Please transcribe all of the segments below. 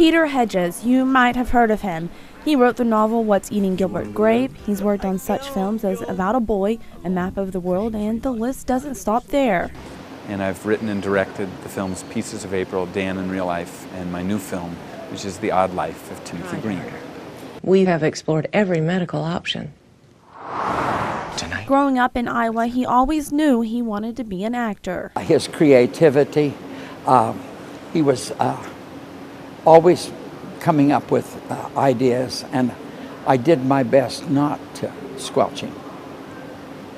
Peter Hedges, you might have heard of him. He wrote the novel What's Eating Gilbert Grape. He's worked on such films as About a Boy, A Map of the World, and the list doesn't stop there. And I've written and directed the films Pieces of April, Dan in Real Life, and my new film, which is The Odd Life of Timothy Green. We have explored every medical option. Tonight. Growing up in Iowa, he always knew he wanted to be an actor. His creativity, he was always coming up with ideas, and I did my best not to squelch him.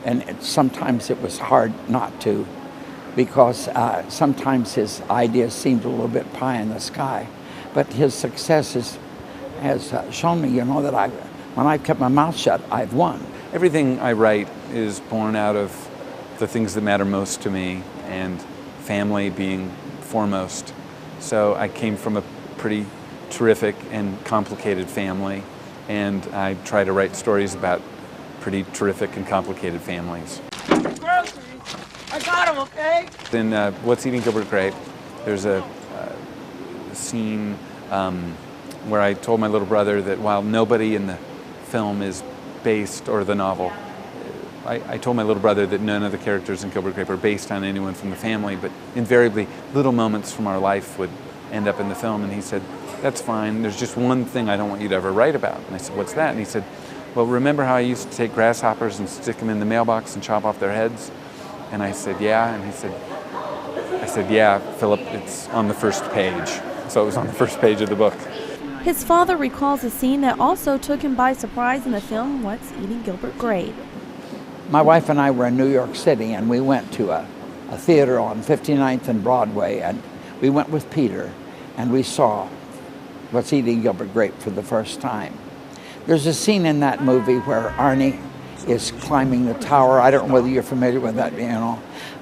And sometimes it was hard not to, because sometimes his ideas seemed a little bit pie in the sky. But his success has shown me, that when I've kept my mouth shut, I've won. Everything I write is born out of the things that matter most to me, and family being foremost. So I came from a pretty terrific and complicated family, and I try to write stories about pretty terrific and complicated families. Groceries! I got them, okay? In What's Eating Gilbert Grape, there's a scene where I told my little brother that while nobody in the film is based, or the novel, I told my little brother that none of the characters in Gilbert Grape are based on anyone from the family, but invariably little moments from our life would end up in the film. And he said, "That's fine, there's just one thing I don't want you to ever write about." And I said, "What's that?" And he said, "Well, remember how I used to take grasshoppers and stick them in the mailbox and chop off their heads?" And I said, "Yeah." And I said, "Yeah, Philip, it's on the first page." So it was on the first page of the book. His father recalls a scene that also took him by surprise in the film What's Eating Gilbert Grape. My wife and I were in New York City, and we went to a theater on 59th and Broadway, and we went with Peter, and we saw What's Eating Gilbert Grape for the first time. There's a scene in that movie where Arnie is climbing the tower. I don't know whether you're familiar with that,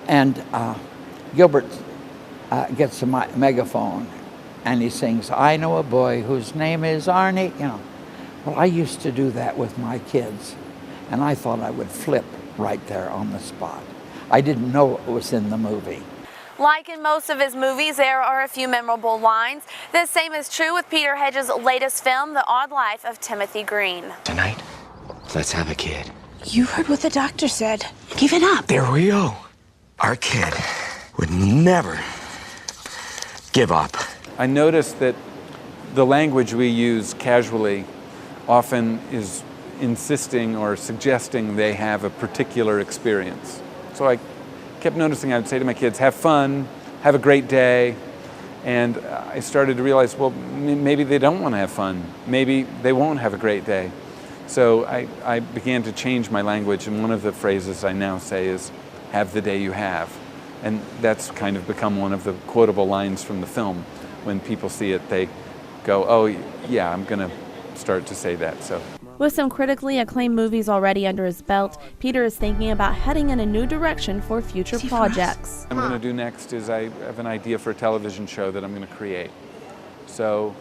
and Gilbert gets a megaphone, and he sings, "I know a boy whose name is Arnie." Well, I used to do that with my kids, and I thought I would flip right there on the spot. I didn't know it was in the movie. Like in most of his movies, there are a few memorable lines. The same is true with Peter Hedges' latest film, The Odd Life of Timothy Green. Tonight, let's have a kid. You heard what the doctor said. Give it up. There we go. Our kid would never give up. I noticed that the language we use casually often is insisting or suggesting they have a particular experience. So I kept noticing I would say to my kids, "Have fun, have a great day." And I started to realize, well, maybe they don't want to have fun. Maybe they won't have a great day. So I began to change my language, and one of the phrases I now say is, "Have the day you have." And that's kind of become one of the quotable lines from the film. When people see it, they go, "Oh, yeah, I'm going to start to say that." So, with some critically acclaimed movies already under his belt, Peter is thinking about heading in a new direction for future projects. What I'm going to do next is I have an idea for a television show that I'm going to create. So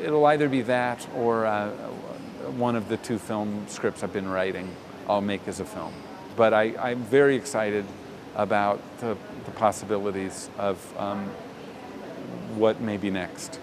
it'll either be that or one of the two film scripts I've been writing I'll make as a film. But I'm very excited about the possibilities of what may be next.